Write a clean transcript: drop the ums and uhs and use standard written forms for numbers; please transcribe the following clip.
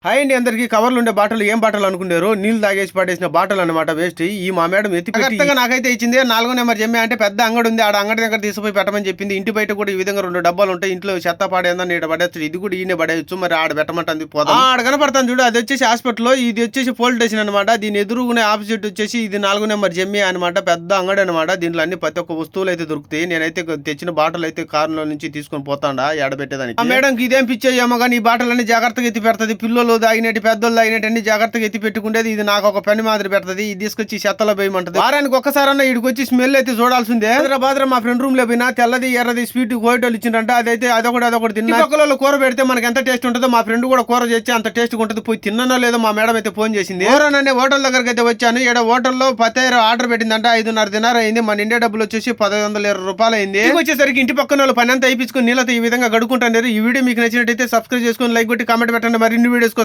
Hi అండి, అందరికి కవర్లు ఉండే బాటలు ఏం బాటలు అనుకున్నారు? నీళ్లు తాగేసి పడేసిన బాటలు అనమాట. వేస్ట్. ఈ మా మేడం ఎత్తిపెట్టి నాకైతే ఇచ్చింది. 4వ నెంబర్ జమ్మే అంటే పెద్ద అంగడి ఉంది, ఆడ అంగడి దగ్గర తీసుకుపోయి పెట్టమని చెప్పింది. ఇంటి బయట కూడా ఈ విధంగా 2 డబ్బాలు ఉంటాయి. ఇంట్లో చెత్త పాడేందని ఇక్కడ పడేచ్చు, ఇది కూడా ఈయన పడేయచ్చు. మరి ఆడ పెట్టమంటుంది. పోదాం. ఆడ కనపడతాను చూడు, అది వచ్చేసి హాస్పిటల్, ఇది వచ్చేసి పోలీస్ స్టేషన్ అనమాట. దీని ఎదురుగునే ఆపోజిట్ వచ్చేసి ఇది 4వ నెంబర్ జమ్మే అనమాట. పెద్ద అంగడి అనమాట. దీంట్లో అన్ని ప్రతి ఒక్క వస్తువులు అయితే దొరుకుతాయి. నేనైతే తెచ్చిన బాటలు అయితే కారులో నుంచి తీసుకొని పోతాడా ఎడబెట్టేదానికి. ఆ మేడంకి ఇదేం పిచ్చేయేమో కానీ ఈ బాటలన్నీ జాగ్రత్తగా ఎత్తి పెడతది. పిల్లలు తాగినట్టు పెద్దోళ్ళు అయినట్టు జాగ్రత్తగా ఎత్తి పెట్టుకునేది. ఇది నాకు ఒక పని మాదిరి పెడతది. ఇది తీసుకొచ్చి చెత్తలో వేయమంటది. వారానికి ఒక్కసారన్నా ఇడికి వచ్చి స్మెల్ అయితే చూడాల్సిందే. బాద్ర మా ఫ్రెండ్ రూమ్ లో పోయినా తెల్లది ఎర్రది స్వీట్ కోయటోళ్ళు ఇచ్చిందంట. అదైతే అదొకటి తిన్నా. ఒక్కలో కూర పెడితే మనకి ఎంత టేస్ట్ ఉంటుందో మా ఫ్రెండ్ కూడా కూర చేసి అంత టేస్ట్ ఉంటుంది. పోయి తిన్నానో లేదో మా మేడం అయితే ఫోన్ చేసింది. ఎవరన్నా హోటల్ దగ్గరికి అయితే వచ్చాను. ఇక్కడ హోటల్లో 10 ఆర్డర్ పెట్టిందంట. 5:30 దినారు అయింది. మన ఇండియా డబ్బులు వచ్చేసి 1520 రూపాయలు అయింది. వచ్చేసరికి ఇంటి పక్కన వాళ్ళు పని అంతా అయిపించుకుని నీళ్ళతో ఈ విధంగా గడుకుంటారు. ఈ వీడియో మీకు నచ్చినట్టయితే సబ్స్క్రైబ్ చేసుకుని లైక్ కొట్టి కామెంట్ పెట్టండి. మరిన్ని వీడియోస్